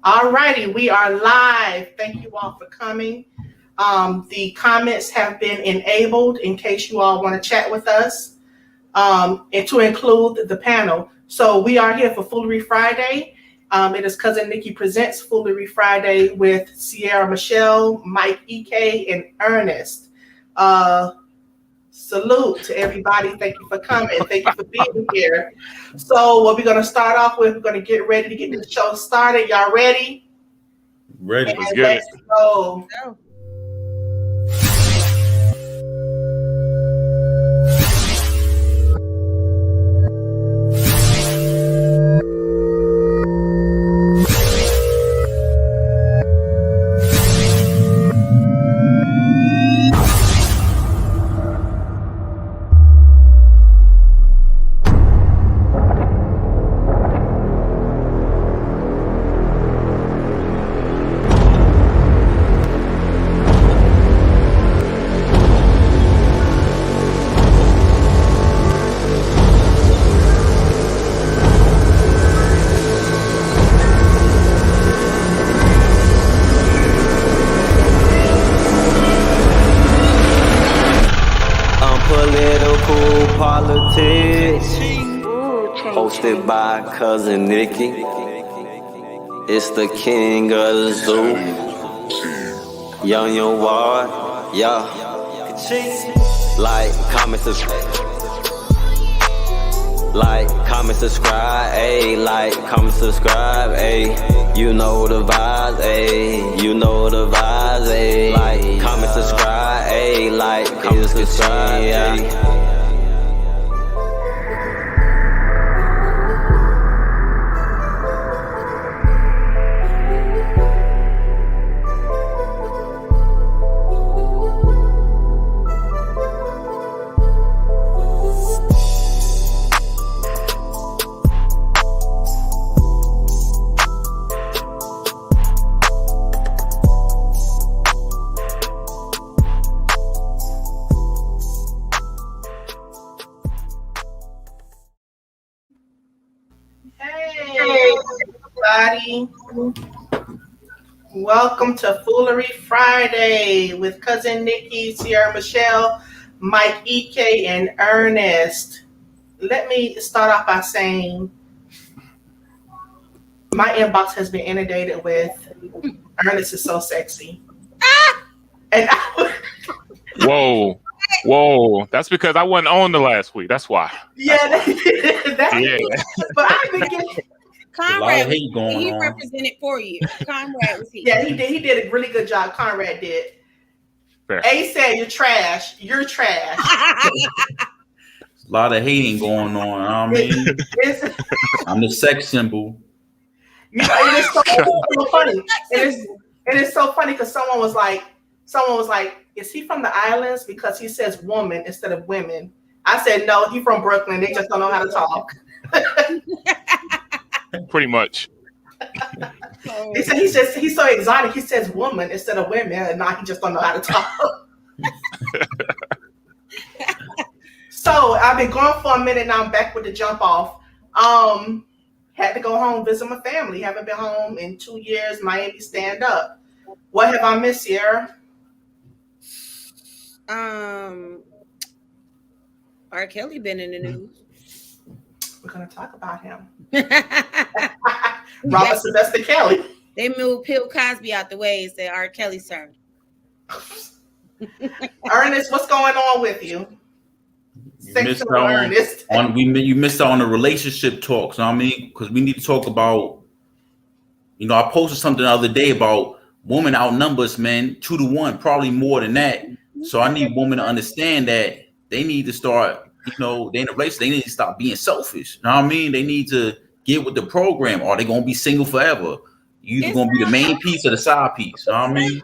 All righty, we are live. Thank you all for coming. The comments have been enabled in case you all want to chat with us, and to include the panel. So we are here for Foolery Friday. It is Cousin Nikki presents Foolery Friday with Sierra Michelle, Mike EK, and Ernest. Salute to everybody. Thank you for coming. Thank you for being here. So what we're going to start off with, we're going to get ready to get the show started. Y'all ready? Ready. And let's go. Hosted by Cousin Nikki. It's the king of the zoo. Young Ward, yeah. Like, comment, subscribe. Like, comment, subscribe, ayy. Like, comment, subscribe, ayy. You know the vibes, ayy. You know the vibes, ayy. Like, comment, subscribe, ayy. Like, comment, subscribe, ayy. Welcome to Foolery Friday with Cousin Nikki, Sierra Michelle, Mike EK, and Ernest. Let me start off by saying my inbox has been inundated with Ernest is so sexy. And Whoa. That's because I wasn't on the last week. That's why. Yeah. But I've been getting... Conrad, he represented for you. Conrad was here. Yeah, he did. He did a really good job. Conrad did. Fair. A said, "You're trash. You're trash." A lot of hating going on. I mean, I'm the sex symbol. You know, it is so funny. It is so funny because someone was like, "Is he from the islands?" Because he says "woman" instead of "women." I said, "No, he's from Brooklyn. They just don't know how to talk." Pretty much. He said he's so exotic. He says "woman" instead of "women," and now he just don't know how to talk. So I've been gone for a minute. Now I'm back with the jump off. Had to go home visit my family. Haven't been home in 2 years. Miami stand up. What have I missed, Sierra? R. Kelly been in the news. We're gonna talk about him. Robert Sylvester Kelly. They moved Bill Cosby out the way and said R. Kelly, sir. Ernest, what's going on with you? You missed out on the relationship talks. You know what I mean? Because we need to talk about, I posted something the other day about women outnumbers men 2-1, probably more than that. So I need women to understand that they need to start, they in a relationship, they need to stop being selfish. You know what I mean? They need to get with the program, or they're going to be single forever. You're either going to be the main piece or the side piece. You know what I mean?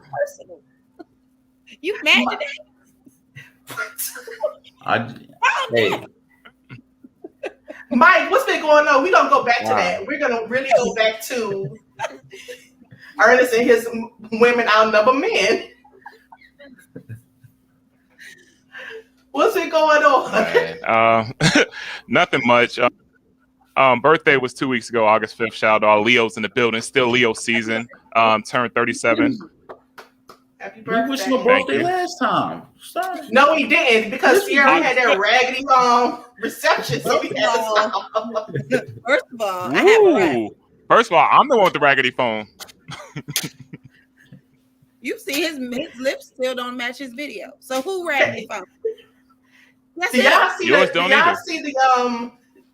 You mad today? Hey. Mike, what's been going on? We're going to go back to that. We're going to really go back to Ernest and his women outnumber men. What's been going on? Nothing much. Birthday was 2 weeks ago, August 5th. Shout out to all Leos in the building. Still Leo season. Turned 37. Happy We birthday. wished him a birthday last time. Sorry. No, he didn't, because Sierra had that raggedy reception, so we had to stop. First of all, I have a right. Ooh. First of all, I'm the one with the raggedy phone. You see his lips still don't match his video. So who raggedy phone? Do y'all see Yours the? don't Do y'all either. see the?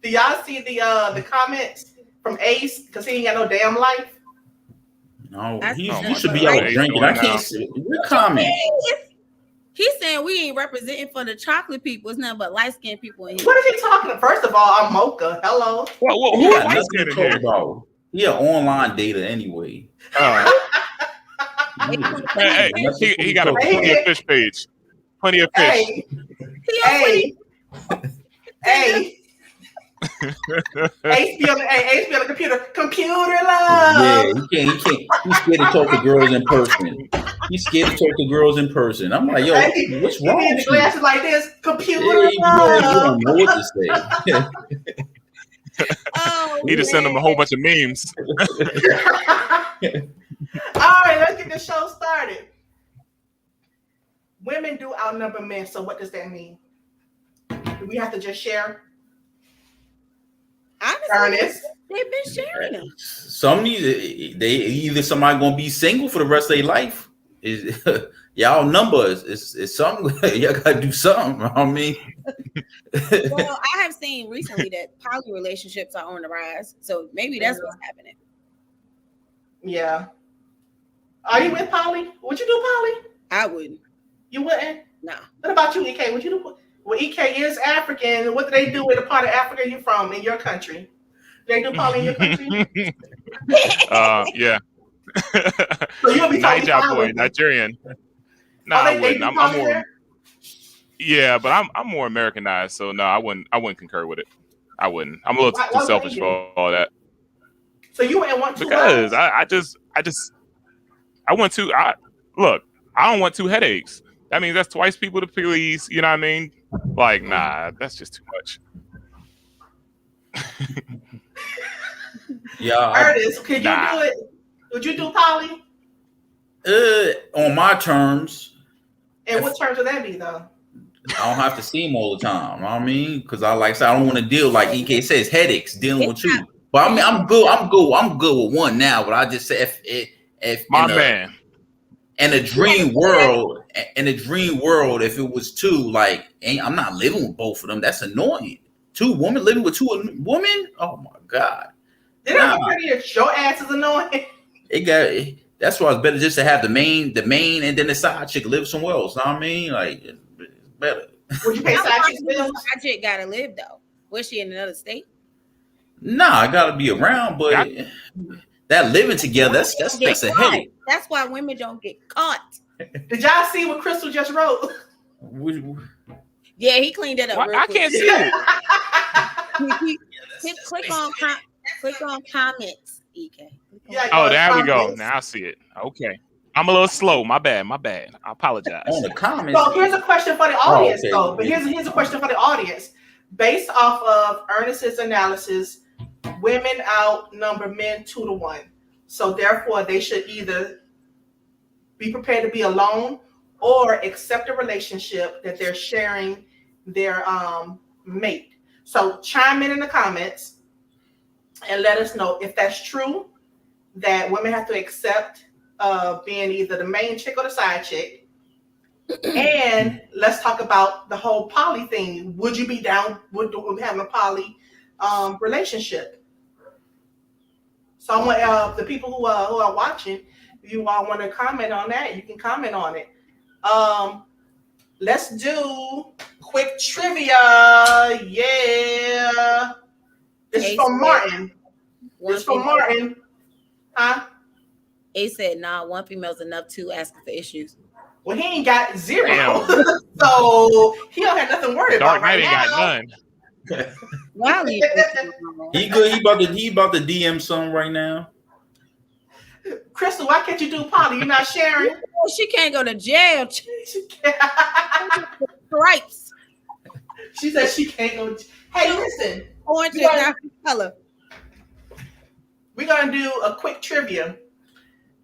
Do y'all see the comments from Ace, because he ain't got no damn life? No, That's he just should be right. out drinking. I can't see what comment. He's saying we ain't representing for the chocolate people. It's nothing but light skinned people in here. What is he talking about? First of all, I'm Mocha. Hello. Well, He who got light nothing skinned to in talk here? about. He had online data anyway. Hey, he got a plenty of fish page. Plenty of fish. Hey. Ace be on the computer. Computer love. Yeah, he can't. He's scared to talk to girls in person. He's scared to talk to girls in person. I'm like, yo, what's He wrong be in the with you? glasses like this. Computer Yeah, you love. don't know what to say. He just sent him a whole bunch of memes. All right, let's get the show started. Women do outnumber men, so what does that mean? Do we have to just share? Honestly, Ernest? they've been sharing them. Some need they either somebody gonna be single for the rest of their life. Is y'all numbers? It's something y'all gotta do something. I mean, Well, I have seen recently that poly relationships are on the rise, so maybe that's what's happening. Yeah. Are you with Polly? Would you do Polly? I wouldn't. You wouldn't? No. What about you, EK? Would you do? Well, EK is African. What do they do in the part of Africa you're from, in your country? Do they do Polly in your country? Yeah. So you'll be talking Niger Polly. boy, Nigerian. No, I wouldn't. I'm more. Yeah, but I'm more Americanized, so no, I wouldn't concur with it. I wouldn't. I'm a little too selfish for all that. So you wouldn't want two because wives? I want two. Look, I don't want two headaches. That means that's twice people to please. You know what I mean? Like, nah, that's just too much. yeah. Ernest, could you do it? Would you do Polly? On my terms. And what terms would that be, though? I don't have to see him all the time. You know what I mean? Because I don't want to deal, like EK says, headaches dealing with you. But I mean, I'm good with one now. But I just say if my man. In a dream world, if it was two, like, I'm not living with both of them. That's annoying. Two women living with two women? Oh my god! Your ass is annoying. That's why it's better just to have the main, and then the side chick live somewhere else. Know what I mean? Like, it's better. Would you pay side chick's bills? Side chick gotta live though. Was she in another state? Nah, I gotta be around, but that living together, that's a headache. That's why women don't get caught. Did y'all see what Crystal just wrote? Yeah, he cleaned it up. I can't see it. Click on comments, EK. Oh, there we go. Now I see it. Okay. I'm a little slow. My bad. I apologize. On the comments. So here's a question for the audience, though. But here's a question for the audience. Based off of Ernest's analysis, women outnumber men 2-1. So therefore, they should either be prepared to be alone or accept a relationship that they're sharing their mate. So chime in the comments and let us know if that's true, that women have to accept being either the main chick or the side chick. And let's talk about the whole poly thing. Would you be down with having a poly relationship? So I want the people who are watching, if you all want to comment on that, you can comment on it. Let's do quick trivia. Yeah. This is from Martin. Huh? He said, nah, one female's enough to ask for issues. Well, he ain't got zero. So he don't have nothing to worry about right now. Dark Knight ain't got none. He good. He about to DM something right now. Crystal, why can't you do Polly? You're not sharing. She can't go to jail. Stripes. She said she can't go. Hey, listen. Orange is not color. We're gonna do a quick trivia.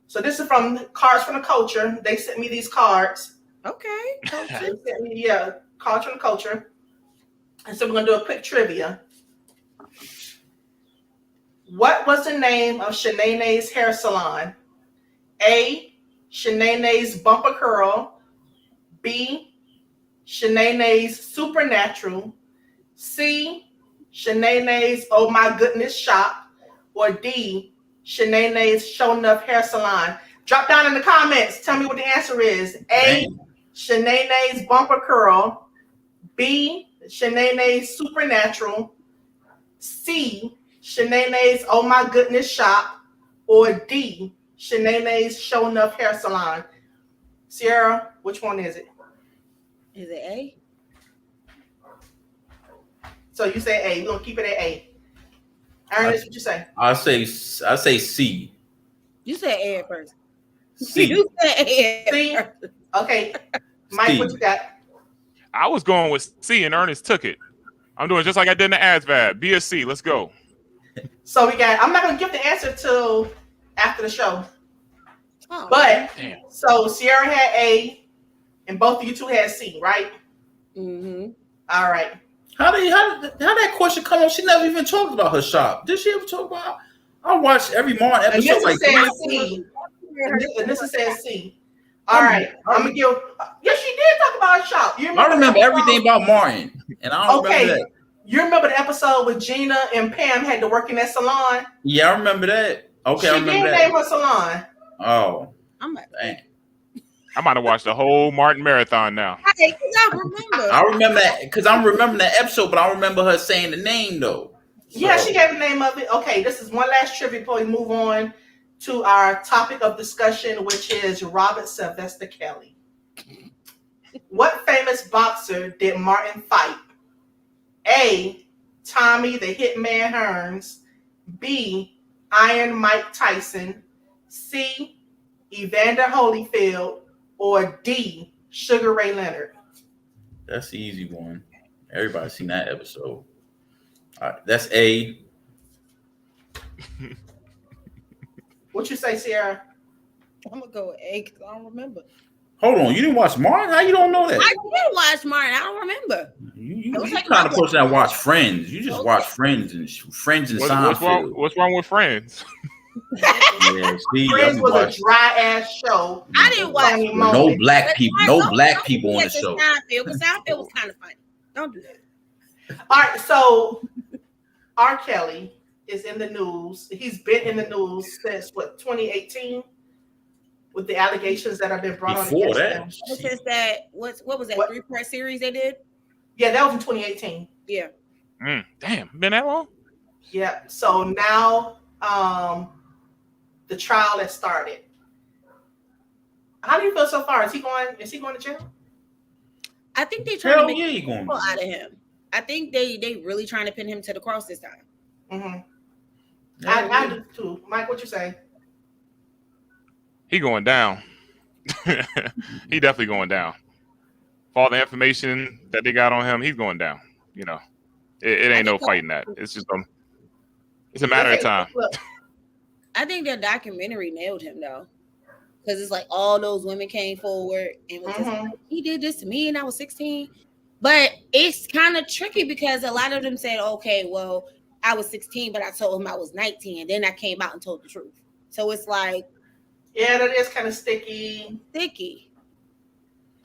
So this is from Cards from the Culture. They sent me these cards. Okay. They sent me, Cards from the Culture. And so we're gonna do a quick trivia. What was the name of Shanae's hair salon? A. Shanae's Bumper Curl. B. Shanae's Supernatural. C. Shanae's Oh My Goodness Shop. Or D. Shanae's Show Enough Hair Salon. Drop down in the comments. Tell me what the answer is. A. Shanae's Bumper Curl. B. Shanae's Supernatural. C. Shanae's Oh My Goodness Shop. Or D. Shanae's Show Enough Hair Salon. Sierra, which one is it? Is it A? So you say A. We're going to keep it at A. Ernest, what you say? I say C. You said A at first. C. You said A at C? first. Okay. Mike, C. what you got? I was going with C, and Ernest took it. I'm doing just like I did in the ASVAB. B or C. Let's go. So we got, I'm not going to give the answer till after the show. Oh, But, Damn. so Sierra had A, and both of you two had C, right? mm-hmm. All right. How did that question come on? She never even talked about her shop. Did she ever talk about? I watched every Martin episode. Anissa Like said C. Anissa said C. All right. I'm going to give, yes, she did talk about her shop. You I remember that everything about Martin, and I don't remember that. You remember the episode with Gina and Pam had to work in that salon? Yeah, I remember that. Okay, I She remember did that. name her salon. Oh, I'm like, dang. I might have watched the whole Martin marathon now. hey, I remember. I remember that because I'm remembering that episode, but I remember her saying the name though. Yeah, So- she gave the name of it. Okay, this is one last trivia before we move on to our topic of discussion, which is Robert Sylvester Kelly. What famous boxer did Martin fight? A. Tommy the Hitman Hearns. B. Iron Mike Tyson. C. Evander Holyfield. Or D. Sugar Ray Leonard. That's the easy one. Everybody's seen that episode. All right, that's A. What you say, Sierra? I'm gonna go with A because I don't remember. Hold on, you didn't watch Martin? How you don't know that? I did watch Martin. I don't remember. You It was like kind of my- person that watch Friends. You just watch Friends and Seinfeld. What's wrong with Friends? Yeah, see, Friends was a dry ass show. I didn't watch Funny it. no moment. black people. No black people on the Because show. Seinfeld was kind of funny. Don't do that. All right, so R. Kelly is in the news. He's been in the news since 2018, with the allegations that have been brought on Before against that, him. Since that, what was that What? 3-part series they did? Yeah, that was in 2018. Yeah. Damn, been that long? Yeah. So now, the trial has started. How do you feel so far? Is he going to jail? I think they trying to hell make yeah, you going? people out of him. I think they really trying to pin him to the cross this time. Mm-hmm. I do too. Mike, what you say? He going down. He definitely going down. For all the information that they got on him, he's going down. You know, it ain't no fighting that. It's just it's a matter of time. Look, I think their documentary nailed him though, because it's like all those women came forward and was just like, he did this to me and I was 16. But it's kind of tricky because a lot of them said, okay, well, I was 16, but I told him I was 19, and then I came out and told the truth. So it's like, yeah, that is kind of sticky.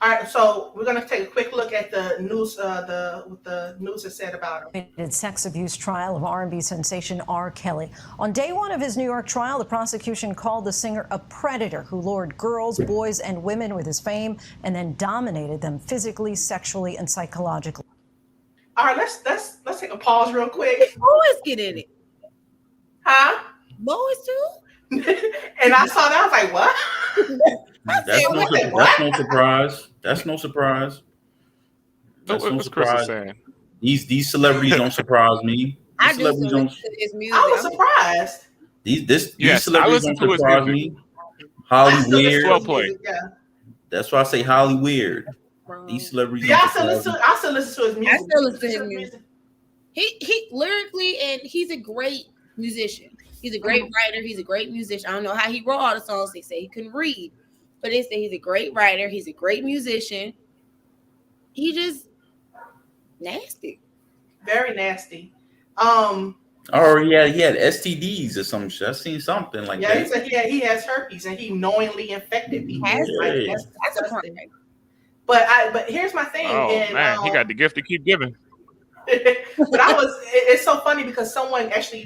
All right, so we're going to take a quick look at the news, what the news has said about him. Sex abuse trial of R&B sensation R. Kelly. On day one of his New York trial, the prosecution called the singer a predator who lured girls, boys, and women with his fame and then dominated them physically, sexually, and psychologically. All right, let's take a pause real quick. boys get in it. Huh? Boys too? And I saw that, I was like, what? That's no surprise. That's no surprise. That's no What's Chris surprise. saying? These celebrities don't surprise me. I These do celebrities listen don't. to his music. I was surprised. These Yes, I celebrities listen don't to his surprise music. me. Holly I still listen Weird. to Well his played. music, yeah. That's why I say Holly Weird. Wrong. These celebrities. Yeah, don't I still surprise listen. me. I still listen to his music. I still listen to his music. He lyrically, and he's a great musician. He's a great writer. He's a great musician. I don't know how he wrote all the songs. They say he couldn't read, but they say he's a great writer. He's a great musician. He just nasty. Very nasty. Or he had STDs or some shit. I seen something like that. He said he has herpes and he knowingly infected people. That's a crime. But here's my thing. Oh man, he got the gift to keep giving. But it's so funny because someone actually,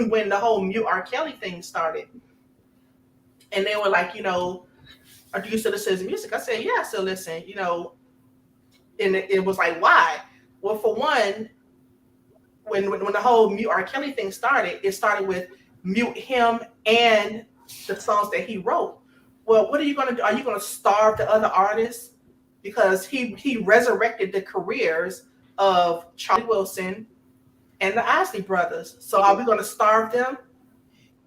when the whole mute R. Kelly thing started, and they were like, do you still listen to his music? I said, yeah, I still listen, and it was like, why? Well, for one, when the whole mute R. Kelly thing started, it started with mute him and the songs that he wrote. Well, what are you going to do? Are you going to starve the other artists? Because he resurrected the careers of Charlie Wilson and the Isley Brothers. So are we going to starve them?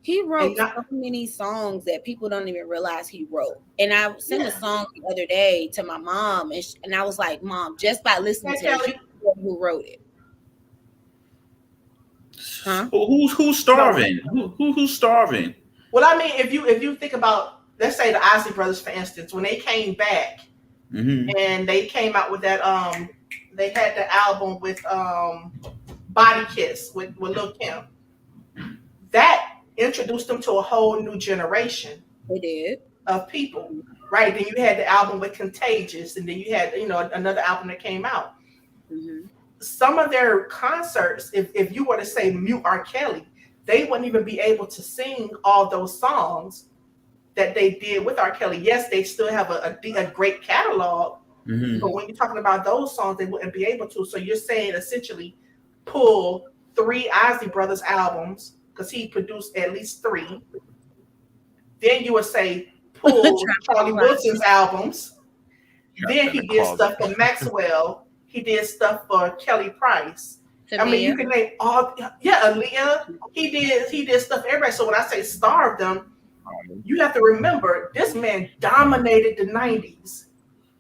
He wrote so many songs that people don't even realize he wrote. And I sent a song the other day to my mom, and I was like, Mom, just by listening to it, you know who wrote it. Huh? Who's starving? Who's starving? Well, I mean, if you think about, let's say the Isley Brothers, for instance, when they came back and they came out with that, they had the album with Body Kiss with Lil' Kim. That introduced them to a whole new generation. It did. Of people, right? Then you had the album with Contagious, and then you had another album that came out. Some of their concerts, if you were to say mute R. Kelly, they wouldn't even be able to sing all those songs that they did with R. Kelly. Yes, they still have a great catalog, but when you're talking about those songs, they wouldn't be able to. So you're saying essentially pull 3 Isley Brothers albums, because he produced at least 3. Then you would say pull Charlie Wilson's albums. Then he did stuff for Maxwell. He did stuff for Kelly Price. I mean, you can name all. Yeah, Aaliyah. He did stuff for everybody. So when I say starve them, you have to remember this man dominated the 90s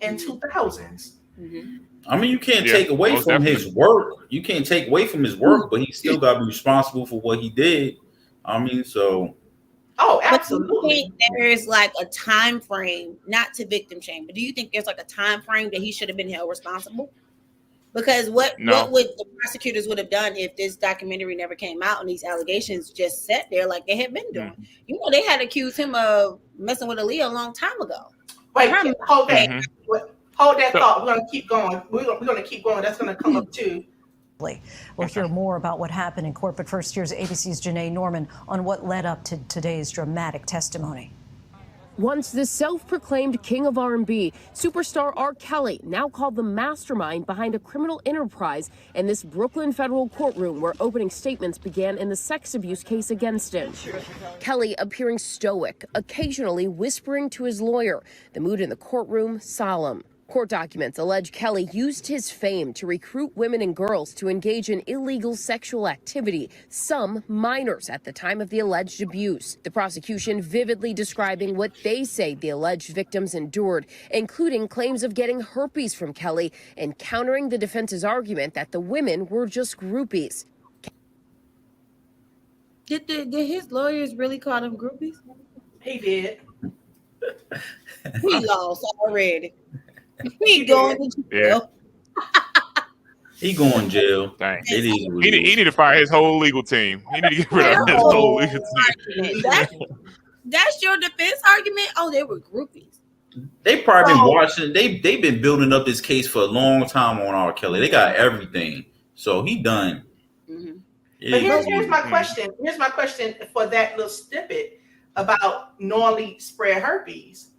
and 2000s. I mean, you can't take away from his work. You can't take away from his work, but he still got to be responsible for what he did. I mean, so. Oh, absolutely. But do you think there's like a time frame, not to victim shame, but do you think there's like a time frame that he should have been held responsible? Because what would the prosecutors would have done if this documentary never came out and these allegations just sat there like they had been doing? They had accused him of messing with Aaliyah a long time ago. Wait, hold that. Hold that thought. We're going to keep going. We're going to keep going. That's going to come up too. We'll hear more about what happened in court, but first, here's ABC's Janae Norman on what led up to today's dramatic testimony. Once the self-proclaimed king of R&B, superstar R. Kelly, now called the mastermind behind a criminal enterprise in this Brooklyn federal courtroom where opening statements began in the sex abuse case against him. Kelly appearing stoic, occasionally whispering to his lawyer. The mood in the courtroom solemn. Court documents allege Kelly used his fame to recruit women and girls to engage in illegal sexual activity, some minors at the time of the alleged abuse. The prosecution vividly describing what they say the alleged victims endured, including claims of getting herpes from Kelly and countering the defense's argument that the women were just groupies. Did his lawyers really call them groupies? He did. He lost already. He going to jail. He going to jail. Dang. It is. He need to fire his whole legal team. He need to get rid of his whole legal team. That's your defense argument? Oh, they were groupies. They probably been watching. They've been building up this case for a long time on R. Kelly. They got everything. So he done. But here's my question. Here's my question for that little snippet about knowingly spread herpes.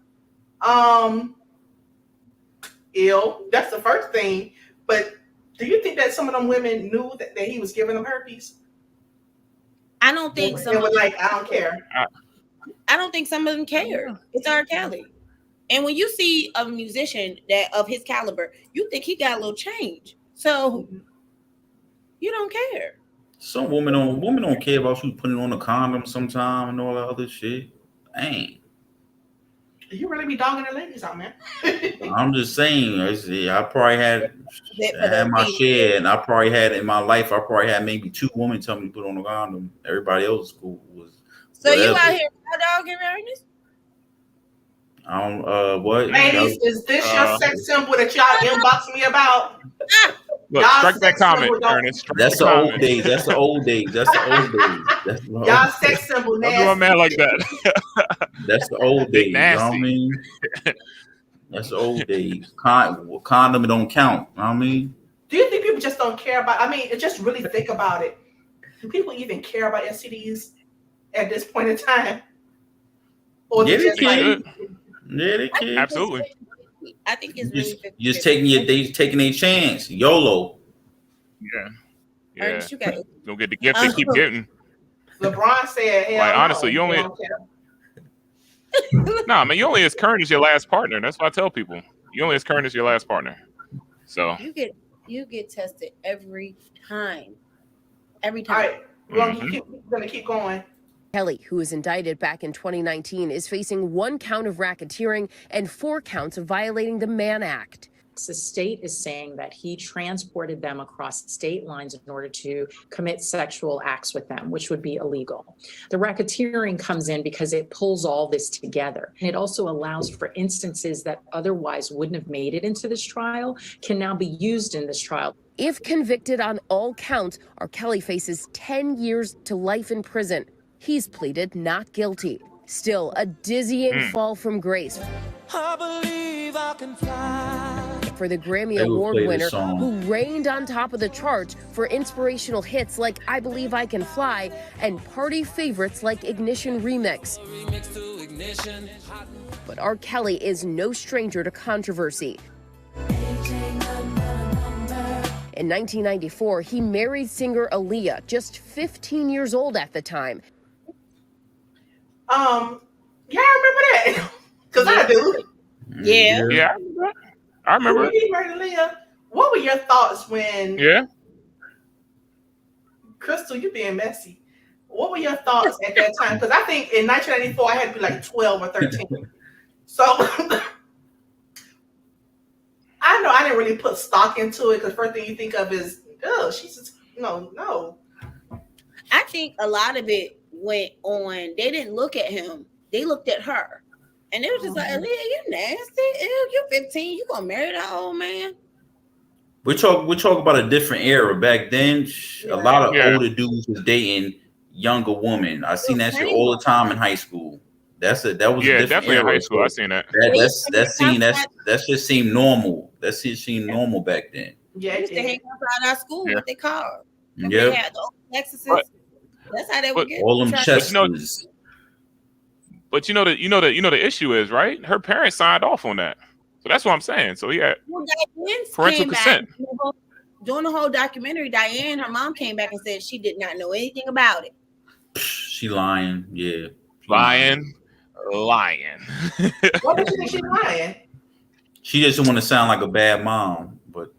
That's the first thing. But do you think that some of them women knew that he was giving them herpes? I don't think so. They were like, I don't care. I don't think some of them care. It's R. Kelly. And when you see a musician that of his caliber, you think he got a little change. So you don't care. Some women don't care about you putting on a condom sometime and all that other shit. Dang. You really be dogging the ladies out, man. I'm just saying. I probably had my share, and I probably had in my life. I probably had maybe 2 women tell me to put on a condom. Everybody else was. So whatever. you out here dogging Ernest? I don't. What? Ladies, is this your sex symbol that y'all inbox me about? Look, strike that comment, Ernest. That's the old days. That's the old days. That's the old days. Y'all sex symbol nasty. Don't do a man like that. That's the old days. You know what I mean? That's the old days. Condom don't count. You know what I mean? Do you think people just don't care about? I mean, just really think about it. Do people even care about STDs at this point in time? Or Yeah, just like, they can. Absolutely. I think it's really just taking a chance. YOLO. Yeah. Ernest, you got Don't get the gift they keep getting. LeBron said, hell Like, no, honestly, you only nah, man, you only as current as your last partner. That's what I tell people. You only as current as your last partner. So you get tested every time. Every All time. right, we're gonna keep going. Kelly, who was indicted back in 2019, is facing 1 count of racketeering and 4 counts of violating the Mann Act. The state is saying that he transported them across state lines in order to commit sexual acts with them, which would be illegal. The racketeering comes in because it pulls all this together. And it also allows for instances that otherwise wouldn't have made it into this trial can now be used in this trial. If convicted on all counts, R. Kelly faces 10 years to life in prison. He's pleaded not guilty. Still, a dizzying fall from grace. I believe I can fly. For the Grammy Award winner who reigned on top of the charts for inspirational hits like I Believe I Can Fly and party favorites like Ignition Remix. But R. Kelly is no stranger to controversy. In 1994, he married singer Aaliyah, just 15 years old at the time. Yeah, I remember that. Because I do. Yeah. I remember. What were your thoughts when? Yeah. Crystal, you being messy. What were your thoughts at that time? Because I think in 1994 I had to be like 12 or 13. So I know I didn't really put stock into it because first thing you think of is, oh, she's just no. I think a lot of it went on. They didn't look at him; they looked at her, and it was just like, "Aaliyah, you nasty. Ew, you 15. You gonna marry that old man?" We talk about a different era. Back then, a lot of older dudes was dating younger women. I seen that shit all the time in high school. That was a different definitely era. in high school. I seen that. That just seemed normal. That shit seemed normal back then. Yeah, they used to hang outside our school with their car. Yeah, they had the old Lexuses. That's how they would get all them Chestnuts. But the issue is, right? Her parents signed off on that. So that's what I'm saying. So yeah, parental consent. During the whole documentary, Diane, her mom came back and said she did not know anything about it. She lying, yeah. Lying. What does she think she's lying? She doesn't want to sound like a bad mom, but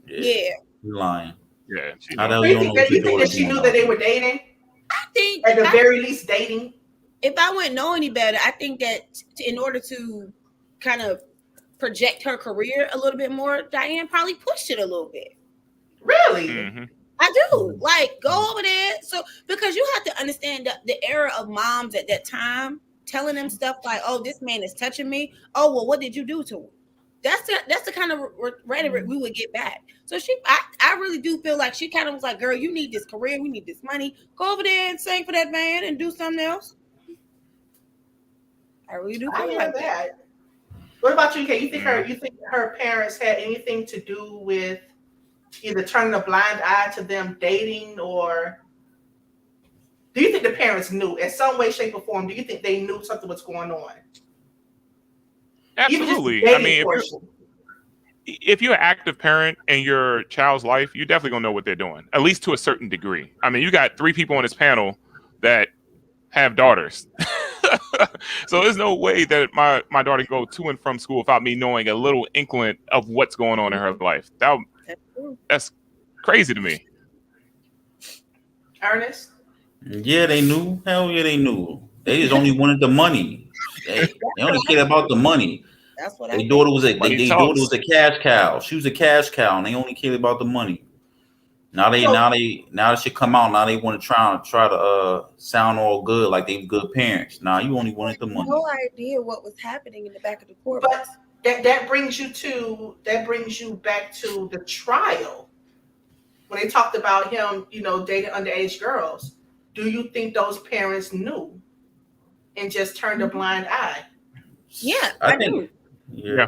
yeah. She's lying. Yeah. You think that she knew that they were dating? I think at the very least dating. If I wouldn't know any better, I think that in order to kind of project her career a little bit more, Diane probably pushed it a little bit. Really? Mm-hmm. I do. Like, go over there. So, because you have to understand the era of moms at that time, telling them stuff like, oh, this man is touching me. Oh, well, what did you do to him? That's the kind of rhetoric we would get back. So I really do feel like she kind of was like, girl, you need this career. We need this money. Go over there and sing for that man and do something else. I really do feel like that. What about you, Kay? You think her parents had anything to do with either turning a blind eye to them dating, or do you think the parents knew in some way, shape, or form? Do you think they knew something was going on? Absolutely. I mean, if you're an active parent in your child's life, you're definitely gonna know what they're doing, at least to a certain degree. I mean, you got 3 people on this panel that have daughters. So there's no way that my daughter can go to and from school without me knowing a little inkling of what's going on in her life. That's crazy to me. Ernest? Yeah, they knew. Hell yeah, they knew. They just only wanted the money. They only cared about the money. That's what Their daughter was a Money daughter talks. was a cash cow. She was a cash cow, and they only cared about the money. Now that she come out, now they want to try to sound all good, like they good parents. Now you only wanted the money. No idea what was happening in the back of the court. But that brings you back to the trial when they talked about him, dating underage girls. Do you think those parents knew and just turned a blind eye? Yeah, I do. Yeah.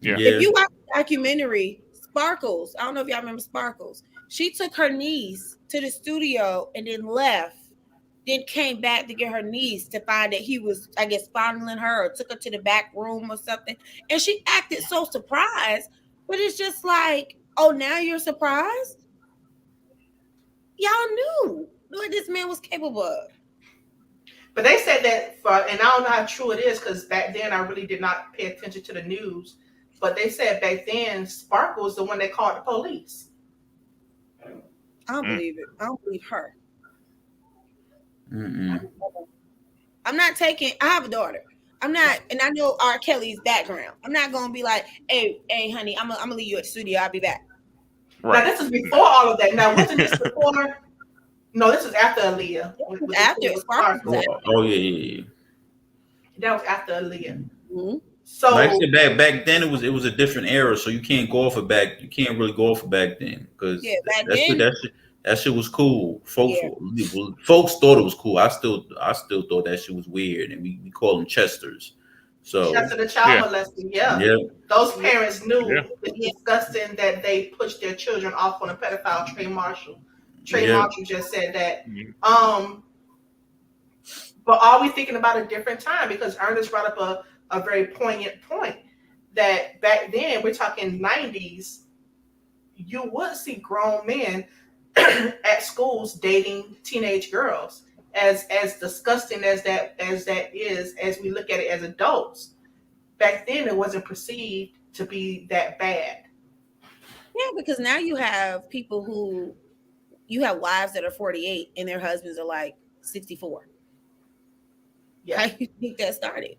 If you watch the documentary Sparkles, I don't know if y'all remember Sparkles. She took her niece to the studio and then left. Then came back to get her niece to find that he was, I guess, fondling her or took her to the back room or something. And she acted so surprised. But it's just like, oh, now you're surprised? Y'all knew what this man was capable of. But they said that and I don't know how true it is because back then I really did not pay attention to the news. But they said back then Sparkle was the one that called the police. I don't believe it. I don't believe her. Mm-mm. I'm not taking. I have a daughter. I'm not, and I know R. Kelly's background. I'm not gonna be like, hey, honey, I'm gonna leave you at the studio. I'll be back. Right. Now this is before all of that. Now wasn't this before? No, this is after Aaliyah. After Sparkle. Oh yeah. That was after Aaliyah. Mm-hmm. So like I said, back then it was a different era, so you can't go off of back. You can't really go off of back then because that shit was cool. Folks thought it was cool. I still thought that shit was weird, and we call them Chesters. So Chester the child molester, yeah. Those parents knew it's disgusting that they pushed their children off on a pedophile. Trey Marshall just said that. But are we thinking about a different time? Because Ernest brought up a very poignant point that back then, we're talking 90s, you would see grown men at schools dating teenage girls. As disgusting as that is, as we look at it as adults, back then it wasn't perceived to be that bad. Yeah, because now you have people you have wives that are 48 and their husbands are like 64. Yeah. How do you think that started?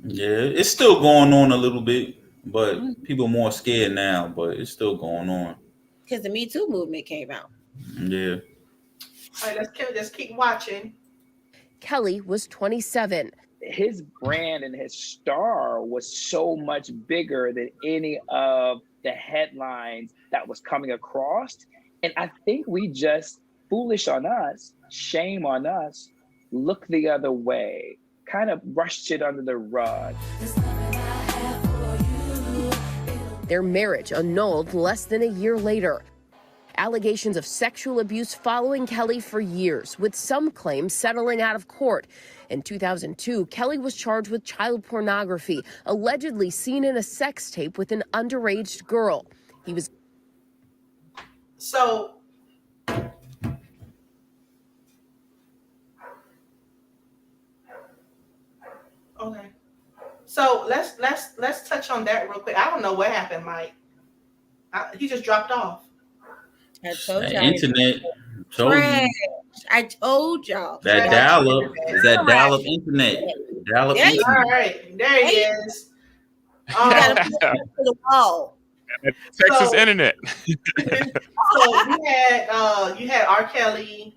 Yeah, it's still going on a little bit, but people are more scared now, but it's still going on. Because the Me Too movement came out. Yeah. All right, let's keep watching. Kelly was 27. His brand and his star was so much bigger than any of the headlines that was coming across. And I think we just, foolish on us, shame on us, look the other way, kind of brushed it under the rug. Their marriage annulled less than a year later. Allegations of sexual abuse following Kelly for years, with some claims settling out of court. In 2002, Kelly was charged with child pornography, allegedly seen in a sex tape with an underage girl. He was... So... Okay. So let's touch on that real quick. I don't know what happened, Mike. He just dropped off. I told y'all. Internet. I told y'all. That dial-up is that dial-up internet. Dial-up internet. All right, there he is. You gotta put it to the wall. Texas internet. So you had R. Kelly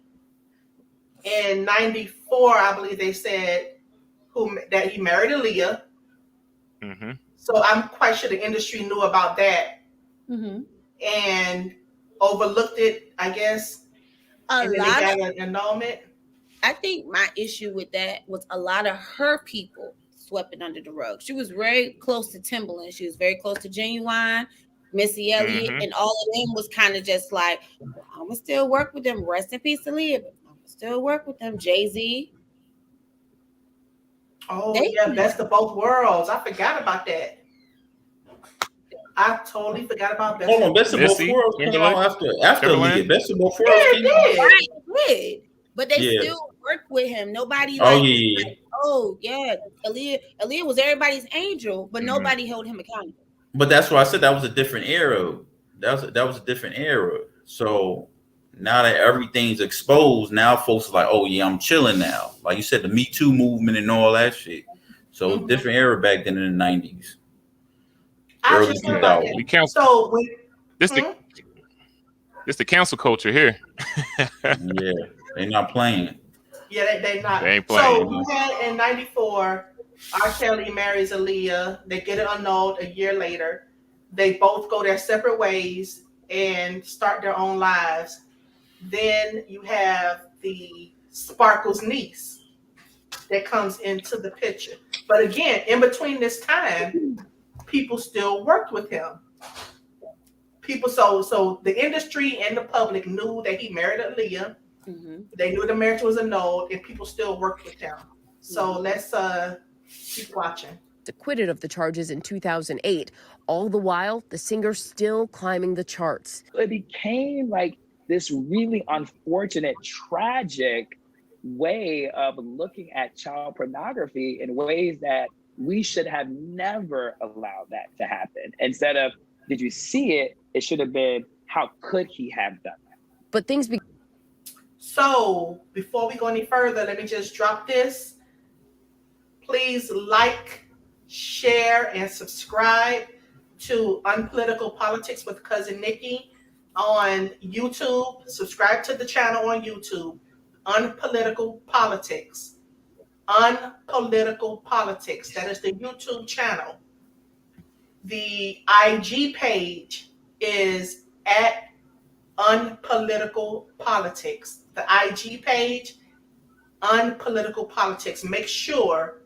in '94, I believe they said, that he married Aaliyah. Mm-hmm. So I'm quite sure the industry knew about that and overlooked it, I guess. And then they got an annulment. I think my issue with that was a lot of her people swept it under the rug. She was very close to Timbaland. She was very close to Genuine, Missy Elliott, and all of them was kind of just like, I'm gonna still work with them. Rest in peace, Aaliyah. But I'm gonna still work with them. Jay-Z. Oh, Best of Both Worlds. I forgot about that. I totally forgot about Best. Hold on, Best of Both Worlds came out after Aaliyah. Best of Both Worlds came out. Right, did. But they still worked with him. Nobody Aaliyah was everybody's angel, but nobody held him accountable. But that's why I said that was a different era. That was a different era. So now that everything's exposed, now folks are like, oh yeah, I'm chilling now. Like you said, the Me Too movement and all that shit. So different era back then in the 90s. Early 2000s. We counsel. So when this the council culture here. Yeah, they're not playing. Yeah, they not. They ain't playing. So we had in '94, R. Kelly marries Aaliyah. They get it annulled a year later. They both go their separate ways and start their own lives. Then you have the Sparkles niece that comes into the picture. But again, in between this time, people still worked with him. People, so the industry and the public knew that he married Aaliyah. They knew the marriage was annulled, and people still worked with him. So let's keep watching. Acquitted of the charges in 2008. All the while, the singer still climbing the charts. It became like this really unfortunate, tragic way of looking at child pornography in ways that we should have never allowed that to happen. Instead of, did you see it? It should have been, how could he have done that? But things So before we go any further, let me just drop this. Please like, share, and subscribe to Unpolitical Politics with Cousin Nikki on YouTube. Subscribe to the channel on YouTube, Unpolitical Politics. Unpolitical Politics. That is the YouTube channel. The IG page is at Unpolitical Politics. The IG page, Unpolitical Politics. Make sure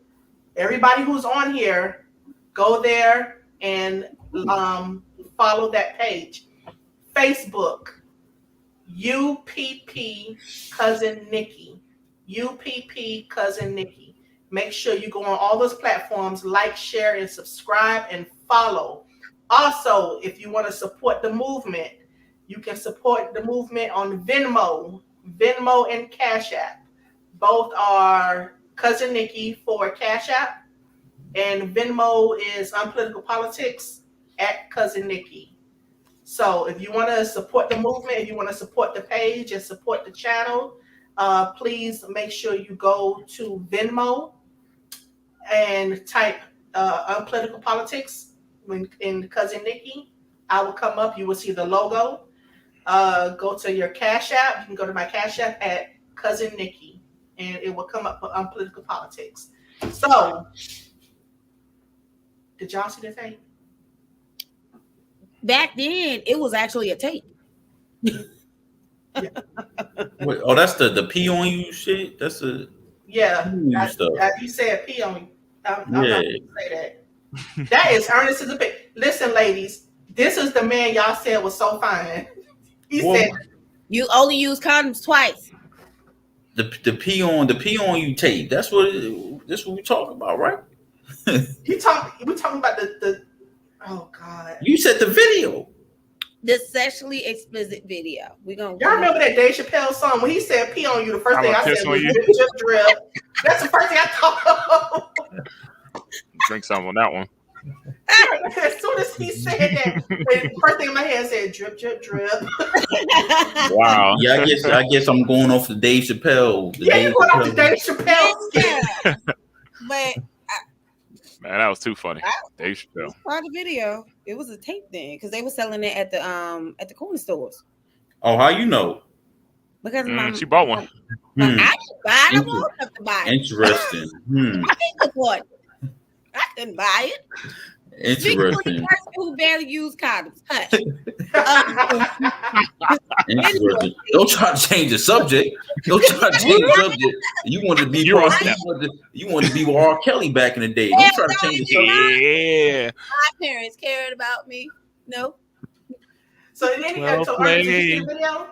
everybody who's on here, go there and follow that page. Facebook, UPP Cousin Nikki. UPP Cousin Nikki. Make sure you go on all those platforms, like, share, and subscribe, and follow. Also, if you want to support the movement, you can support the movement on Venmo and Cash App. Both are Cousin Nikki for Cash App, and Venmo is Unpolitical Politics at Cousin Nikki. So if you want to support the movement, if you want to support the page and support the channel, please make sure you go to Venmo and type Unpolitical Politics in Cousin Nikki. I will come up. You will see the logo. Go to your Cash App. You can go to my Cash App at Cousin Nikki, and it will come up for Unpolitical Politics. So, did y'all see the tape? Back then, it was actually a tape. Wait, oh, that's the pee on you shit? That's a You said pee on you. I'm not going to say that. That is Ernest to the pig. Listen, ladies, this is the man y'all said was so fine. He said, "You only use condoms twice." The pee on you tape. That's what we talking about, right? We talking about the oh God. You said the video. The sexually explicit video. Y'all remember that Dave Chappelle song when he said pee on you? The first thing I said was drip, drip. That's the first thing I thought of. Drink some on that one. As soon as he said that, the first thing in my head said drip, drip, drip. Wow. Yeah, I guess I'm going off the Dave Chappelle. You're going off the Dave Chappelle skit. But man, that was too funny. Dave Chappelle. Part of the video, it was a tape then because they were selling it at the corner stores. Oh, how you know? Because she bought one. I didn't buy it. I won't have to buy it. Interesting. I didn't support it. I couldn't buy it. Interesting. The person who barely used condoms. Interesting. Don't try to change the subject. Don't try to change the subject. You want to be you want to be with R. Kelly back in the day. Don't try to change the subject. Yeah. My parents cared about me. No. So then Ernest, did you see the video?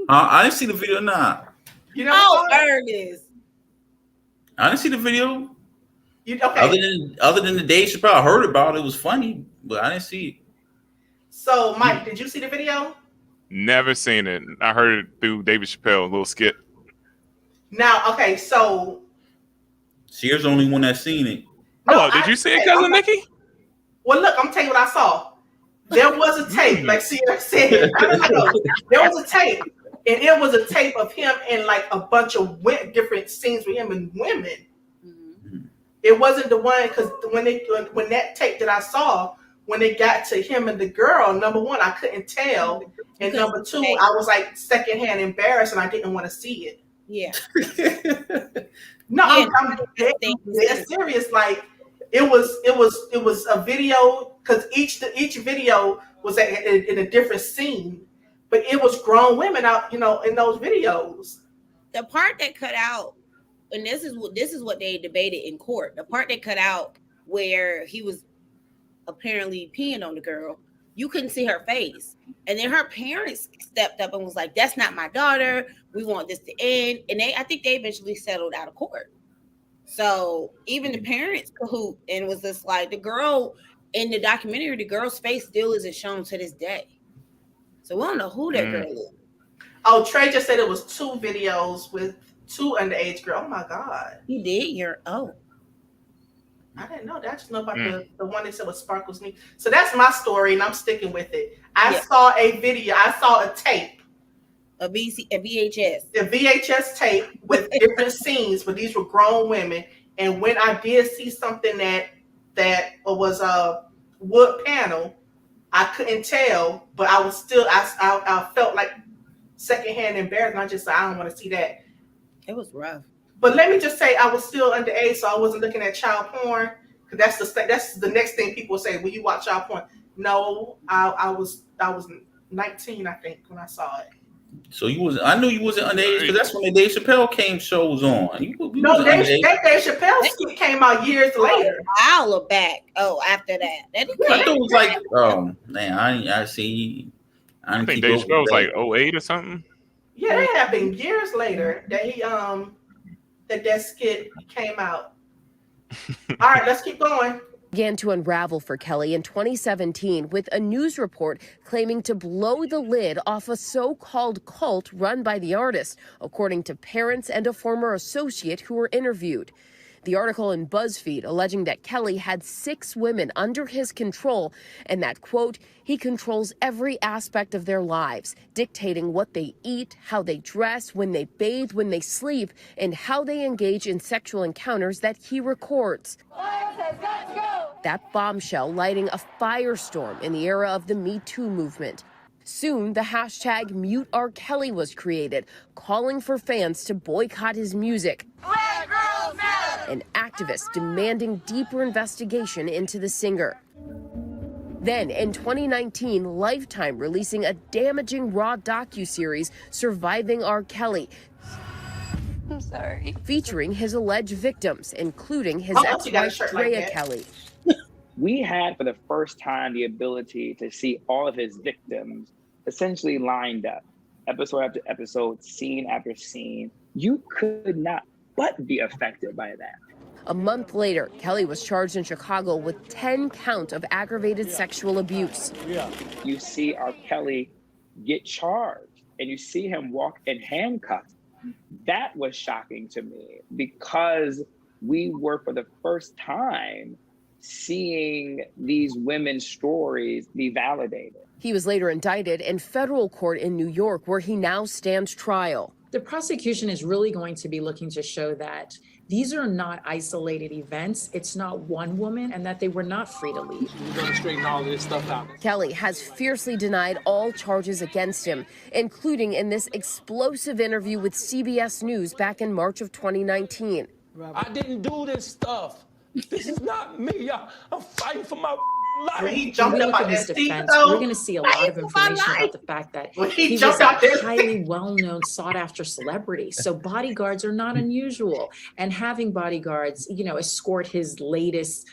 I didn't see the video. Nah. You know, Ernest. I didn't see the video. Okay. Other than the Dave Chappelle, I heard about it. It was funny, but I didn't see it. So, Mike, did you see the video? Never seen it. I heard it through David Chappelle, a little skit. Now, okay, so Sierra's the only one that's seen it. No, did you see it, Cousin Nikki? Well, look, I'm telling you what I saw. There was a tape, like Sierra said. I don't know. There was a tape And it was a tape of him in like a bunch of different scenes with him and women. Mhm. It wasn't the one, because when that tape that I saw, when it got to him and the girl, number one, I couldn't tell. And number two, I was like secondhand embarrassed and I didn't want to see it. Yeah. No, Yeah, I'm dead serious. Like it was a video, because each video was in a different scene, but it was grown women out, in those videos. The part that cut out, and this is what they debated in court. The part that cut out where he was apparently peeing on the girl, you couldn't see her face. And then her parents stepped up and was like, "That's not my daughter. We want this to end." And I think they eventually settled out of court. So even the parents cahoot and was just like, the girl in the documentary, the girl's face still isn't shown to this day. So we don't know who that girl is. Oh, Trey just said it was 2 videos with 2 underage girls. Oh my God. He did? I didn't know that. I just know about the one that said was Sparkles Niki. So that's my story, and I'm sticking with it. I saw a video. I saw a tape. A VHS. A VHS tape with different scenes, but these were grown women. And when I did see something that was a wood panel, I couldn't tell, but I was still, I felt like secondhand embarrassed. And I just said, I don't want to see that. It was rough. But let me just say, I was still underage, so I wasn't looking at child porn. Because that's the next thing people say, will you watch child porn? No, I was 19, I think, when I saw it. So I knew you wasn't underage, because that's when the Dave Chappelle shows on. No, Dave Chappelle skit came out years later. A while back. Oh, after that. I thought it was like, oh man, I see. I think Dave Chappelle was like 08 or something. Yeah, it had been years later that he that skit came out. All right, let's keep going. Began to unravel for Kelly in 2017 with a news report claiming to blow the lid off a so-called cult run by the artist, according to parents and a former associate who were interviewed. The article in BuzzFeed alleging that Kelly had 6 women under his control and that, quote, he controls every aspect of their lives, dictating what they eat, how they dress, when they bathe, when they sleep, and how they engage in sexual encounters that he records. That bombshell lighting a firestorm in the era of the Me Too movement. Soon, the hashtag Mute R. Kelly was created, calling for fans to boycott his music. Black Girls Matter! And activists demanding deeper investigation into the singer. Then, in 2019, Lifetime releasing a damaging raw docuseries, Surviving R. Kelly. I'm sorry. Featuring his alleged victims, including his ex-wife, Drea Kelly. We had, for the first time, the ability to see all of his victims essentially lined up, episode after episode, scene after scene. You could not but be affected by that. A month later, Kelly was charged in Chicago with 10 counts of aggravated sexual abuse. You see R. Kelly get charged, and you see him walk in handcuffs. That was shocking to me, because we were, for the first time, seeing these women's stories be validated. He was later indicted in federal court in New York, where he now stands trial. The prosecution is really going to be looking to show that these are not isolated events. It's not one woman, and that they were not free to leave. We're going to straighten all this stuff out. Kelly has fiercely denied all charges against him, including in this explosive interview with CBS News back in March of 2019. I didn't do this stuff. This is not me. I'm fighting for my life. When he jumped up on his that defense, seat, we're going to see a lot of information about the fact that he was a highly well-known, sought-after celebrity. So bodyguards are not unusual, and having bodyguards, escort his latest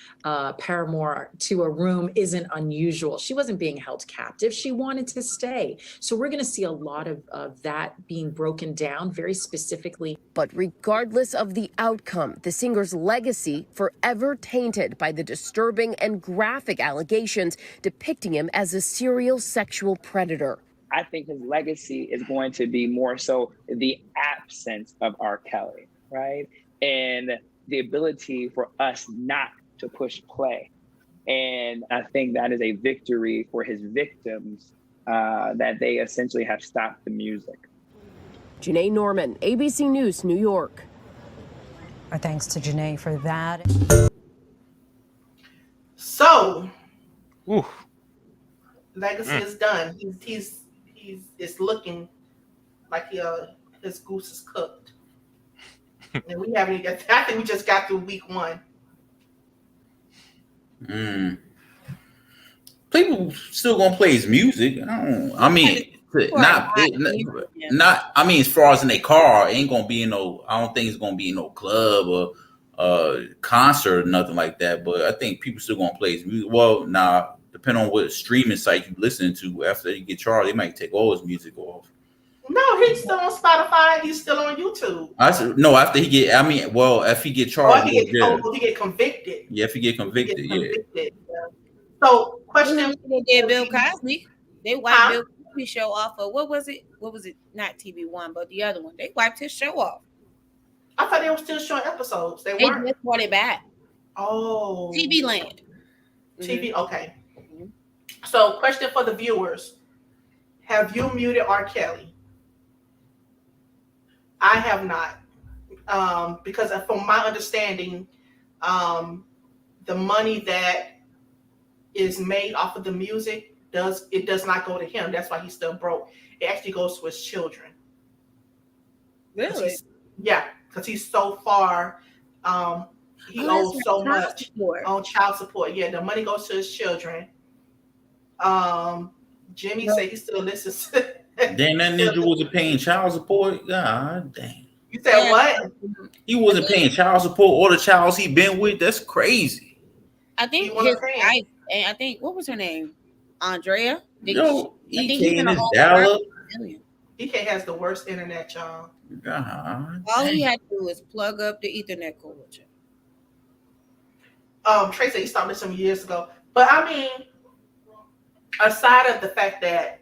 paramour to a room isn't unusual. She wasn't being held captive; she wanted to stay. So we're going to see a lot of that being broken down very specifically. But regardless of the outcome, the singer's legacy forever tainted by the disturbing and graphic allegations depicting him as a serial sexual predator. I think his legacy is going to be more so the absence of R. Kelly, right? And the ability for us not to push play. And I think that is a victory for his victims, that they essentially have stopped the music. Janae Norman, ABC News, New York. Our thanks to Janae for that. So, Ooh. Legacy is done. It's looking like his goose is cooked. And we haven't even. I think we just got through week 1. People still gonna play his music. I mean, not. I mean, as far as in a car, it ain't gonna be in no. I don't think it's gonna be in no club or concert or nothing like that. But I think people still gonna play his music. Well, depending on what streaming site you listen to, after you get charged, they might take all his music off. No, he's still on Spotify. He's still on YouTube. No, after he get. I mean, well, if he get charged, if he get convicted. Yeah, if he get convicted, yeah. So, question: They did Bill Cosby. They wiped Bill Cosby show off of what was it? What was it? Not TV1, but the other one. They wiped his show off. I thought they were still showing episodes. They weren't. Just brought it back. Oh, TV Land. TV. Okay. So, question for the viewers: have you muted R. Kelly? I have not, because from my understanding, the money that is made off of the music does not go to him. That's why he's still broke. It actually goes to his children. Really? Because he's so far. He owes so much on child support. Yeah, the money goes to his children. Jimmy said he still listens. Damn, that ninja wasn't paying child support. God damn. You said what? He wasn't paying child support or the childs he been with. That's crazy. I think his wife, and I think what was her name? Andrea. EK has the worst internet, y'all. God. All he had to do is plug up the Ethernet cord. Trey said he stopped listening years ago. But I mean, aside of the fact that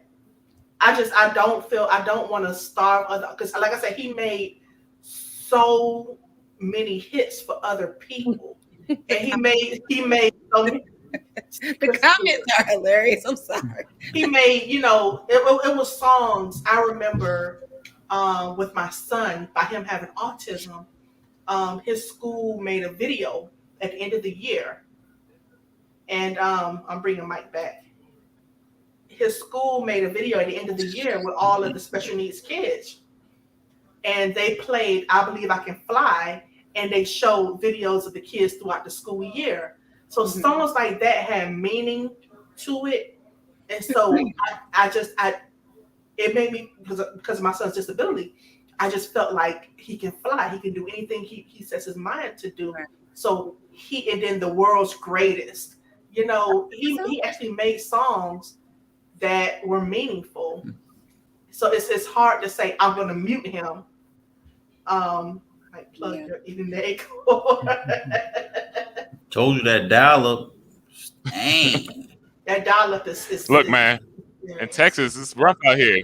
I don't want to starve other, because like I said, he made so many hits for other people. And he made so many. The comments are hilarious. I'm sorry. He made, it was songs I remember with my son, by him having autism. His school made a video at the end of the year. And I'm bringing Mike back. His school made a video at the end of the year with all of the special needs kids. And they played I Believe I Can Fly, and they showed videos of the kids throughout the school year. So songs like that had meaning to it. And so it made me, because of my son's disability, I just felt like he can fly. He can do anything he sets his mind to do. So and then the world's greatest. He actually made songs that were meaningful. So it's hard to say I'm going to mute him. Like plug your Ethernet cord. Told you that dial-up. Dang. That dial-up is look, man. In Texas, it's rough out here.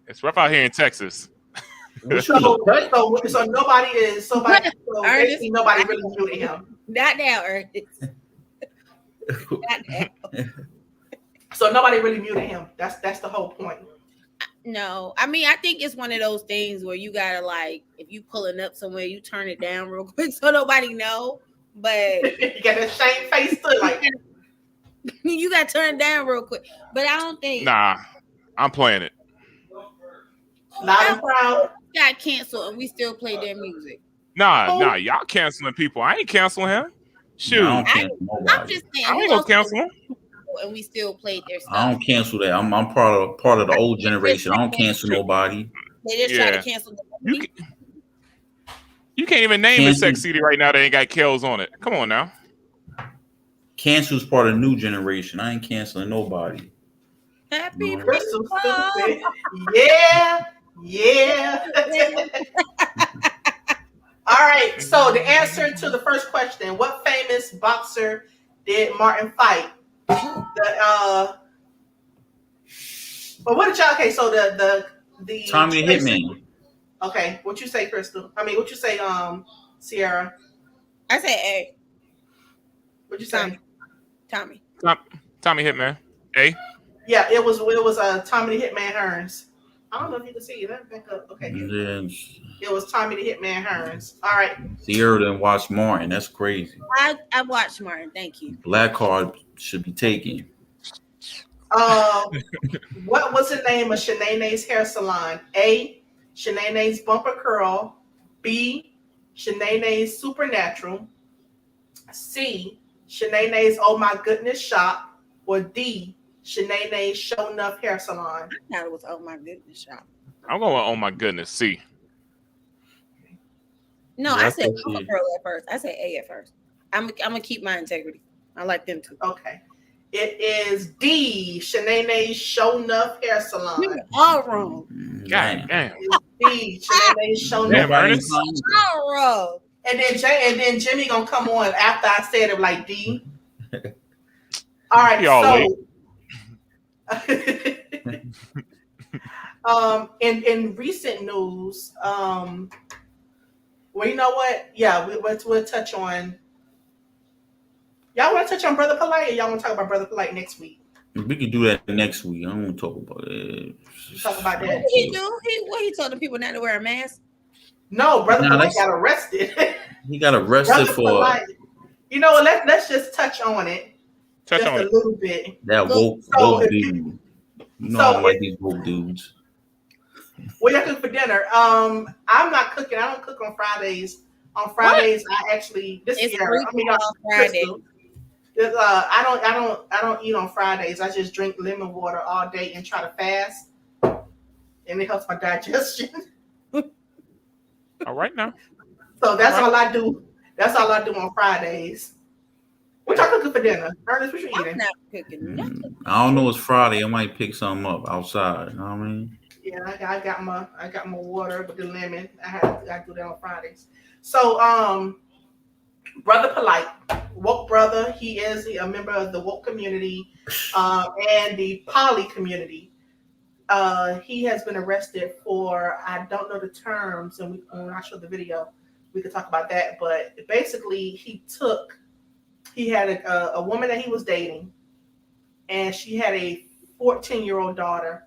It's rough out here in Texas. So nobody is nobody really muted him. Not now, Ernest. Not now. So nobody really muted him. That's the whole point. No, I mean, I think it's one of those things where you gotta, like, if you pulling up somewhere, you turn it down real quick so nobody know. But you got a shame face too, like you got to turn it down real quick. But I don't think. Nah, I'm playing it. Loud and proud. Got canceled, and we still play their music. Nah, y'all canceling people. I ain't canceling him. Shoot, I'm just saying. I ain't gonna cancel him. And we still played their stuff. I don't cancel that. I'm part of the old generation. I don't cancel nobody. They just try to cancel the You can't even name a sex CD right now that ain't got Kells on it. Come on now. Cancel's part of the new generation. I ain't canceling nobody. Happy Crystal stupid. Yeah. All right. So the answer to the first question: what famous boxer did Martin fight? But what did y'all? Okay, so the Tommy the Hitman. Okay, what you say, Crystal? I mean, what you say, Sierra? I say A. What you say? Tommy Hitman. A. Yeah, it was Tommy the Hitman Hearns. I don't know if you can see it. Let me back up. Okay. Yeah. It was Tommy the Hitman Hearns. All right. Sierra didn't watch Martin. That's crazy. I watched Martin. Thank you. Black card should be taken. What was the name of Shanae's hair salon? A. Shanae's Bumper Curl. B. Shanae's Supernatural. C. Shanae's Oh My Goodness Shop. Or D. Shanae's Show Enough Hair Salon. I thought it was Oh My Goodness Shop. I'm going. Oh my goodness. C. No, Yeah, I said that's Bumper it. Curl at first. I said A at first. I'm gonna keep my integrity. I like them too. Okay. It is D. Shanae's Show Enough Hair Salon. You're all wrong. God damn. It's D. Shanae's Show Damn, Enough. Ernest. All wrong. And then Jimmy gonna come on after I said it like D. All right, Y'all so in recent news, well, you know what? Yeah, we'll touch on. Y'all want to touch on Brother Polite, or y'all want to talk about Brother Polite next week? We can do that next week. I don't want to talk about it. Talk about that. What did he do? What he told the people not to wear a mask? No, Brother Polite got arrested. He got arrested Brother for Polite. You know, let's just touch on it. Touch just on a it. little bit. that woke dude. You know, I don't like these woke dudes. What y'all cook for dinner? I'm not cooking. I don't cook on Fridays. On Fridays, I actually It's year. I mean, on Friday. Crystal, I don't eat on Fridays. I just drink lemon water all day and try to fast, and it helps my digestion. All right now. So that's all I do. That's all I do on Fridays. What y'all cooking for dinner? Ernest, what you I'm eating? not cooking nothing. I don't know. It's Friday. I might pick something up outside. You know what I mean? Yeah, I got my water with the lemon. I do that on Fridays. So Brother Polite, woke brother. He is a member of the woke community and the poly community. He has been arrested for, I don't know the terms, and when I show the video, we could talk about that. But basically, he had a woman that he was dating, and she had a 14-year-old daughter.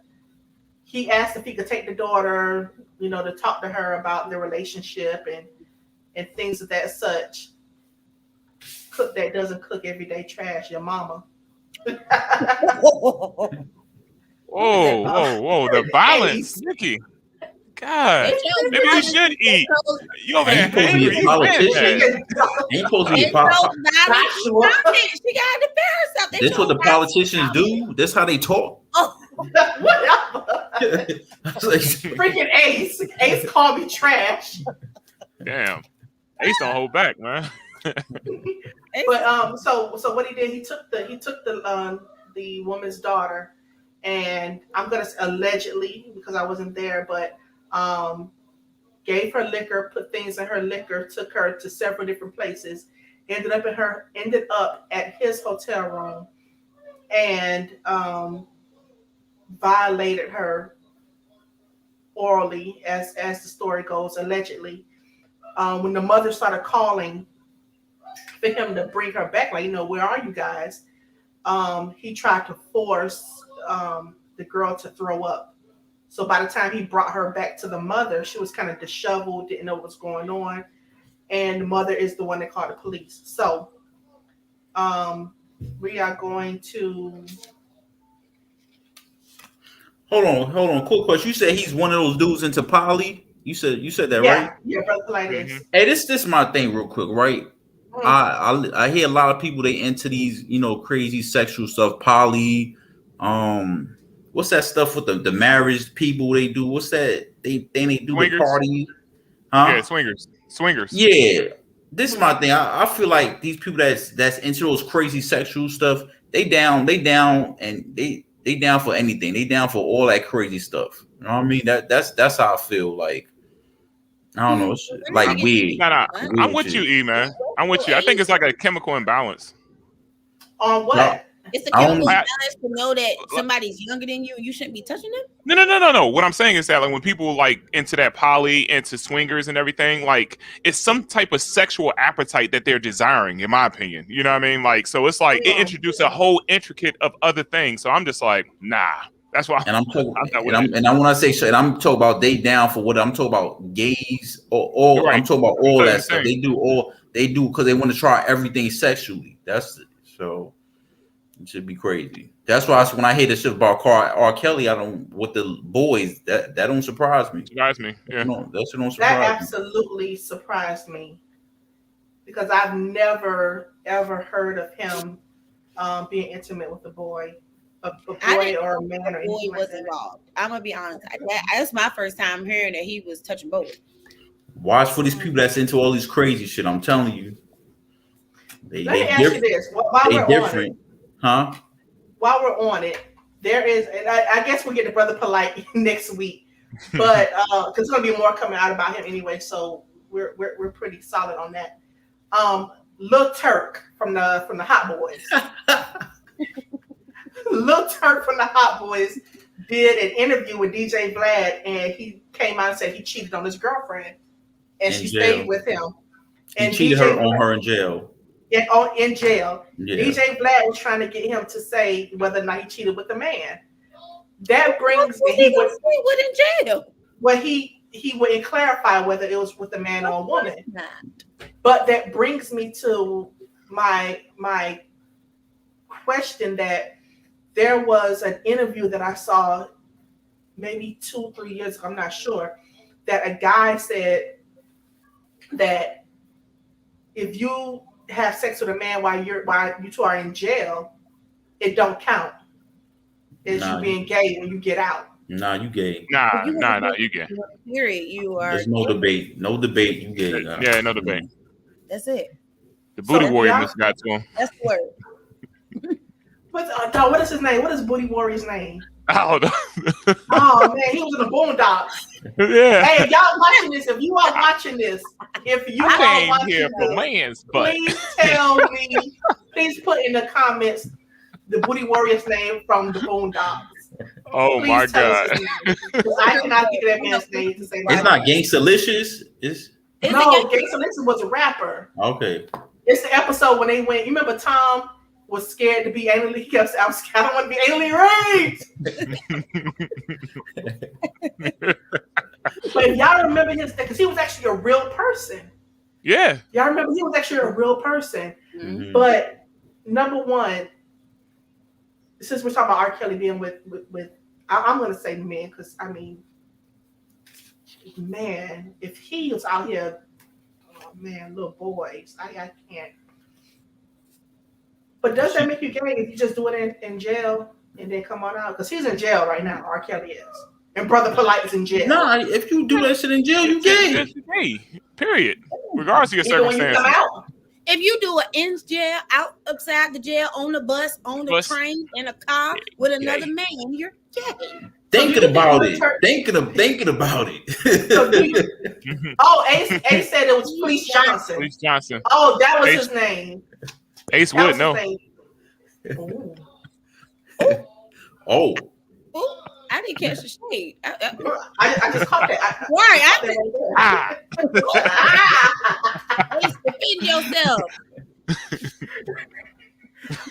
He asked if he could take the daughter, to talk to her about their relationship and things of that such. Cook that doesn't cook everyday trash, your mama. Whoa. The violence, Niki. God, maybe you should eat. You over there angry. You politician. Ain't supposed to be a politician. She got to defend herself. This what the politicians do? This how they talk? Whatever. Freaking Ace. Ace called me trash. Damn. Ace don't hold back, man. But so what he did, he took the woman's daughter, and I'm gonna say allegedly because I wasn't there, but gave her liquor, put things in her liquor, took her to several different places, ended up at his hotel room, and violated her orally, as the story goes, allegedly. When the mother started calling for him to bring her back, like, where are you guys? He tried to force the girl to throw up. So by the time he brought her back to the mother, she was kind of disheveled, didn't know what was going on. And the mother is the one that called the police. So we are going to... Hold on. Quick question. You said he's one of those dudes into poly? You said that, right? Yeah, Brother Polite is. Hey, this my thing real quick, right? I hear a lot of people, they into these, crazy sexual stuff, poly. What's that stuff with the marriage people they do? What's that? They do Swingers. the party. Huh? Yeah, swingers. Yeah. This is my thing. I feel like these people that's into those crazy sexual stuff, they down and they down for anything. They down for all that crazy stuff. You know what I mean? That's how I feel. Like, I don't know. It's like weird. Nah. Weird I'm with shit. you, E, man. I'm with you. I think it's like a chemical imbalance. On what? No. It's a chemical balance to know that somebody's younger than you. You shouldn't be touching them. No. What I'm saying is that like when people like into that poly, into swingers and everything, like it's some type of sexual appetite that they're desiring, in my opinion. You know what I mean? Like, so it's like it introduces a whole intricate of other things. So I'm just like, nah. That's why. And I'm talking, I'm and I want to say, so, and I'm talking about they down for what I'm talking about, gays or all. Right. I'm talking about all that stuff. Saying. They do because they want to try everything sexually. So it should be crazy. That's why when I hear this shit about R. Kelly, I don't with the boys that don't surprise me. Surprise me, yeah. No, that shit don't surprise That absolutely surprised me because I've never ever heard of him being intimate with a boy. A boy or a man or anything was involved. I'm gonna be honest. That's my first time hearing that he was touching both. Watch for these people that's into all these crazy shit. I'm telling you. Let me ask you this: while we're different, on it, while we're on it, there is, and I guess we'll get to Brother Polite next week, but because there's gonna be more coming out about him anyway, so we're pretty solid on that. Lil Turk from the Hot Boys. Lil Turk from the Hot Boys did an interview with DJ Vlad, and he came out and said he cheated on his girlfriend, and she stayed with him. And cheated on her in jail. In jail. Yeah. DJ Vlad was trying to get him to say whether or not he cheated with the man. That brings he was in jail. Well, he wouldn't clarify whether it was with a man or a woman. But that brings me to my question that there was an interview that I saw maybe 2-3 years ago, I'm not sure, that a guy said that if you have sex with a man while you two are in jail, it don't count as you being gay when you get out. Nah, you gay. Nah, you gay. Period. You are. There's no debate. No debate. You gay. Yeah, no debate. That's it. The booty warrior must got to him. That's the word. What is his name? What is Booty Warrior's name? I don't know. Oh man, he was in the Boondocks. Yeah. Hey, y'all watching this? If you are watching this, please tell me. Please put in the comments the Booty Warrior's name from the Boondocks. Oh please my God! I cannot think of that man's name to say. It's not Gangsta-licious. No, Gangsta-licious was a rapper. Okay. It's the episode when they went. You remember Tom was scared to be anally. He kept saying, I don't want to be anally raped. But if y'all remember his, because he was actually a real person. Yeah. Y'all remember he was actually a real person. Mm-hmm. But number one, since we're talking about R. Kelly being with I'm going to say men, because I mean, man, if he was out here, oh man, little boys, I can't. But does that make you gay if you just do it in jail and then come on out? Because he's in jail right now, R. Kelly is. And Brother Polite is in jail. Nah, if you do that shit in jail, you gay. Period. Regardless of your circumstances. If you do it in jail, outside the jail, on the bus, on the train, in a car with another man, you're gay. Thinking about it. Thinking about it. Oh, Ace said it was Fleece Johnson. Fleece Johnson. Oh, that was his name. Ace would know. Oh. I didn't catch the shade. I just caught that. Right. Ace, defend yourself.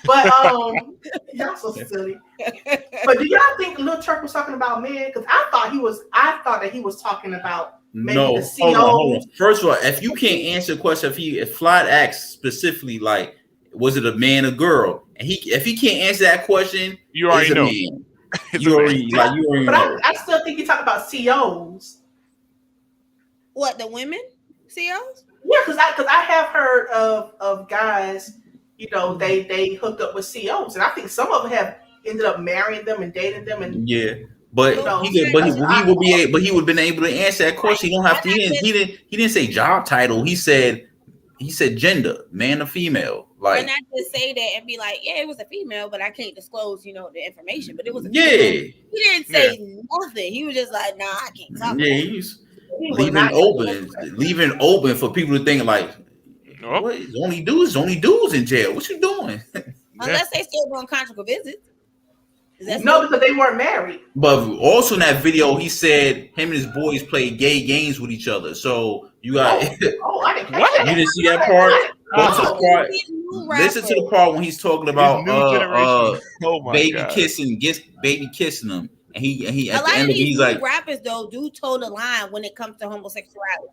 But y'all so silly. But do y'all think Lil Turk was talking about men? Because I thought that he was talking about maybe the COs. Hold on. First of all, if you can't answer the question, if Flat asks specifically, like, was it a man or girl? And if he can't answer that question, you already know. You already know. But I still think you talk about COs. What, the women COs? Yeah, because I have heard of guys, you know, they hooked up with COs, and I think some of them have ended up marrying them and dating them, and yeah. But he would have been able to answer that question. He don't have to. He didn't say job title. He said gender, man or female. Like, and I just say that and be like, yeah, it was a female, but I can't disclose, you know, the information. But it was a female. He didn't say nothing. He was just like, nah, I can't talk. Yeah, he's leaving open for people to think like, what? Only dudes in jail. What you doing? Unless they still doing conjugal visits. No, because they weren't married. But also in that video, he said him and his boys played gay games with each other. So you got I didn't catch what? that. You didn't see that part? listen to the part when he's talking about new generation. Oh my baby God. kissing him, and he A at the lot end of of it, these he's new like, rappers though do toe the line when it comes to homosexuality.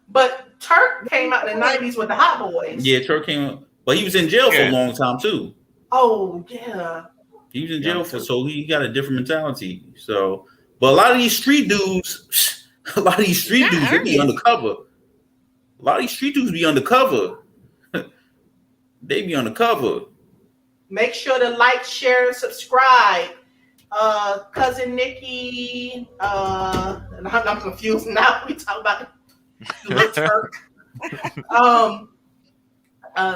But Turk came out in the 90s with the Hot Boys. yeah, Turk came up, but he was in jail for a long time too. Oh yeah. He was in jail so he got a different mentality. So, but a lot of these street dudes, they be undercover. A lot of these street dudes be undercover. They be undercover. Make sure to like, share, and subscribe. Cousin Nikki, I'm confused now. We talk about the Turk.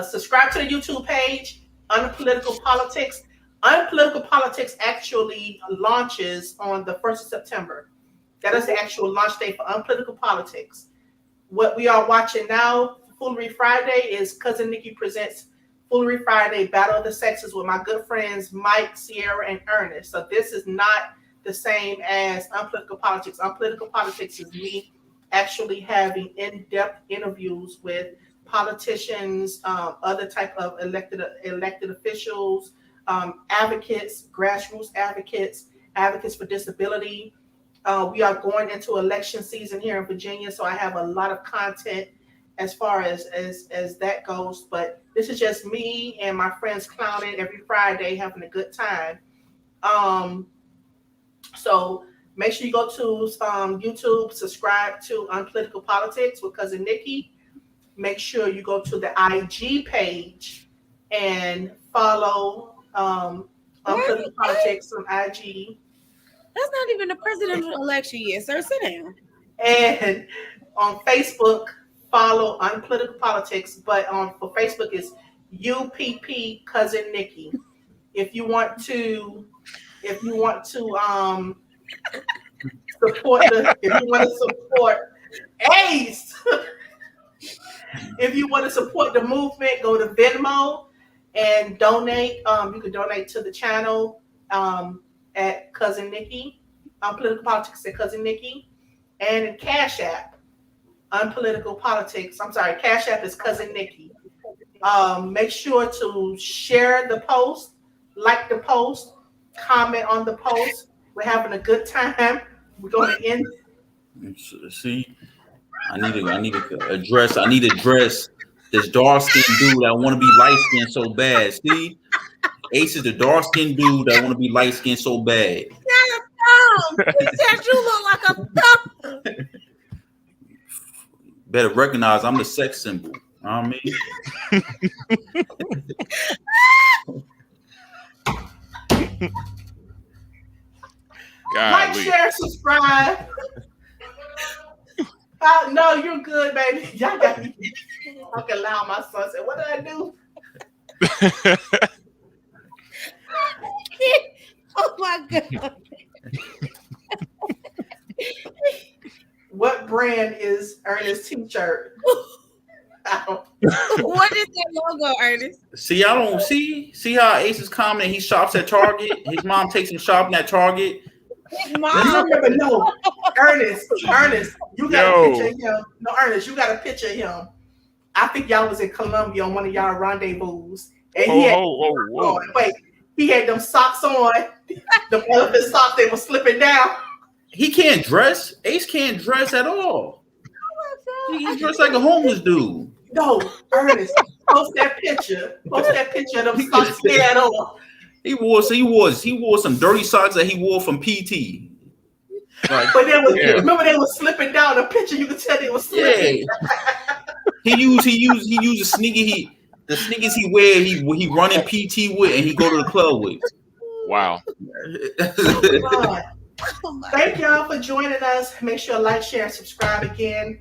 Subscribe to the YouTube page, Unpolitical Politics. Unpolitical Politics actually launches on the 1st of September. That is the actual launch date for Unpolitical Politics. What we are watching now, Foolery Friday, is Cousin Nikki presents Foolery Friday, Battle of the Sexes with my good friends Mike, Sierra, and Ernest. So this is not the same as Unpolitical Politics. Unpolitical Politics is me actually having in-depth interviews with politicians, other type of elected officials, advocates, grassroots advocates, advocates for disability. We are going into election season here in Virginia, so I have a lot of content as far as that goes. But this is just me and my friends clowning every Friday, having a good time. So make sure you go to YouTube, subscribe to Unpolitical Politics with Cousin Nikki. Make sure you go to the IG page and follow Unpolitical Politics on IG. That's not even the presidential election yet, sir. Sit down. And on Facebook, follow Unpolitical Politics, but for Facebook is UPP Cousin Nikki. If you want to support Ace, if you want to support the movement, go to Venmo and donate. You can donate to the channel at Cousin Nikki, Unpolitical Politics at Cousin Nikki, and in Cash App, Unpolitical Politics. I'm sorry, Cash App is Cousin Nikki. Make sure to share the post, like the post, comment on the post. We're having a good time. We're going to end. See, I need to address this dark skinned dude that want to be light skinned so bad. See, Ace is the dark skinned dude that want to be light skinned so bad. He said you look like a thumb. Better recognize I'm the sex symbol. You know what I mean? Like, share, subscribe. No, you're good, baby. Y'all got me fucking loud. My son said, "What did I do?" Oh my God. What brand is Ernest's t-shirt? What is that logo, Ernest? See, I don't see how Ace is commenting. He shops at Target. His mom takes him shopping at Target. No, Ernest, you got a picture of him. No, Ernest, you got a picture of him. I think y'all was in Colombia on one of y'all rendezvous, and he had them socks on, the elephant socks. They were slipping down. He can't dress. Ace can't dress at all. He dressed like a homeless dude. No, Ernest, post that picture. Post that picture of them socks he had on. He wore some dirty socks that he wore from PT. Like, but remember they were slipping down. The picture you could tell they were slipping. Yeah. he used the sneakers he wear. He run in PT with, and he go to the club with. Wow. Thank y'all for joining us. Make sure to like, share, and subscribe again.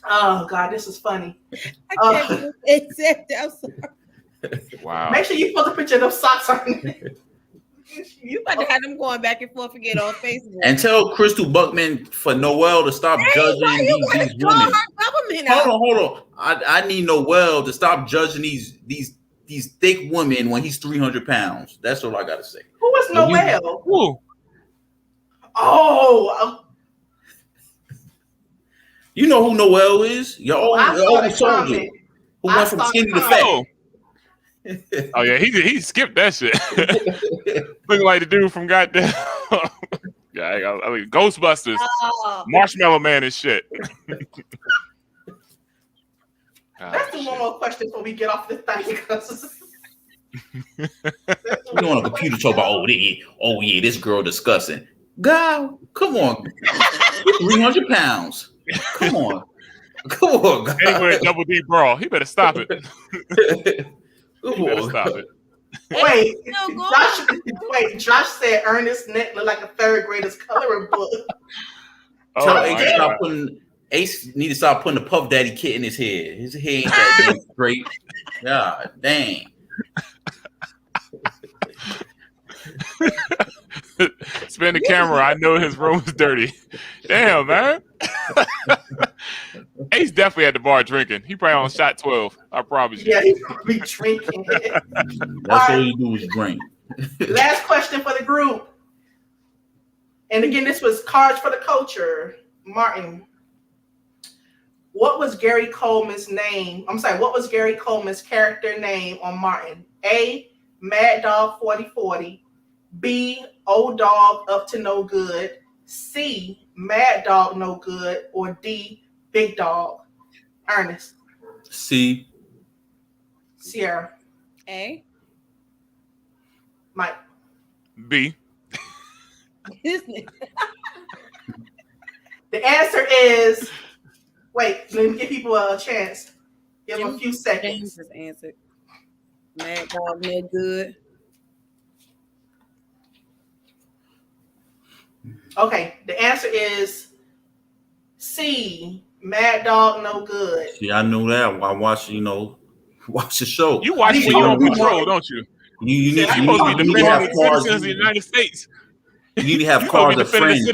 Oh God, this is funny. I can't accept. I'm sorry. Wow. Make sure you put the picture of those socks on. You about to have them going back and forth again on Facebook. And tell Crystal Buckman for Noel to stop judging these women. Hold on. I need Noel to stop judging these thick women when he's 300 pounds. That's all I gotta say. Who was Noel? Who? Oh. You know who Noel is? Your old soldier who went from skinny to fat. Oh yeah, he skipped that shit. Looking like the dude from goddamn I mean, Ghostbusters, Marshmallow Man and shit. Let's do one more question before we get off this thing. We on a computer talk about oh yeah, this girl disgusting. God, come on, 300 pounds. Come on, God. Anyway, double D brawl. He better stop it. He better stop it. Josh said Ernest's neck looked like a third grader's coloring book. Ace need to stop putting the Puff Daddy kit in his head. His hair ain't that great. God dang. Spin the camera. I know his room is dirty. Damn, man. Ace definitely at the bar drinking. He probably on shot 12. I promise you. Yeah, he's probably drinking. That's all you do is drink. Last question for the group. And again, this was Cards for the Culture. Martin, what was Gary Coleman's name? I'm sorry, what was Gary Coleman's character name on Martin? A, Mad Dog 4040. B, Old Dog Up to No Good. C, Mad Dog No Good. Or D, Big Dog. Ernest. C. Sierra. A. Mike. B. The answer is, wait, let me give people a chance. Give them a few seconds. James answered. Mad Dog No Good. Okay, the answer is C, Mad Dog No Good. See, I knew that. I watch, watch the show. You watch when you're on patrol, don't you? You need supposed to be defending the citizens of the United States. You need to have cards of friends.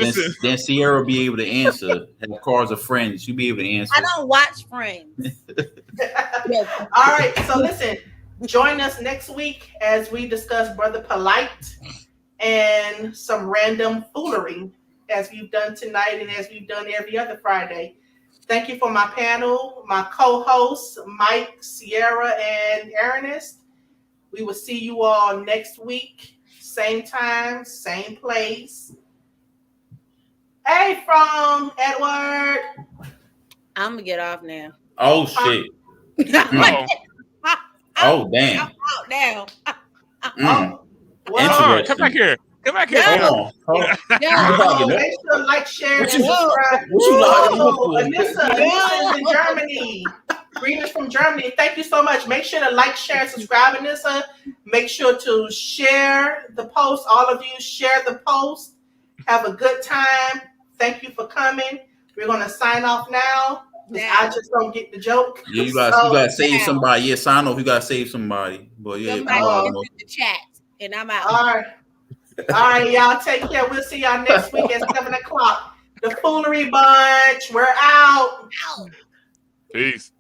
Then Sierra will be able to answer. Have cards of friends. You'll be able to answer. I don't watch Friends. All right, so listen, join us next week as we discuss Brother Polite and some random foolery as we've done tonight and as we've done every other Friday. Thank you for my panel, my co-hosts, Mike, Sierra, and Ernest. We will see you all next week. Same time, same place. Hey, from Edward. I'm going to get off now. Oh, shit. Oh, damn. I'm out now. Well, come back here. Come back here. Hold on. Make sure to like, share, and subscribe. Anissa is in Germany. Greetings from Germany. Thank you so much. Make sure to like, share, and subscribe, Anissa. Make sure to share the post. All of you share the post. Have a good time. Thank you for coming. We're going to sign off now. I just don't get the joke. Yeah, you gotta save somebody. Yeah, sign off. You gotta save somebody. But yeah, somebody in the chat, and I'm out. All right, y'all. Take care. We'll see y'all next week at 7:00. The Foolery Bunch. We're out. Peace.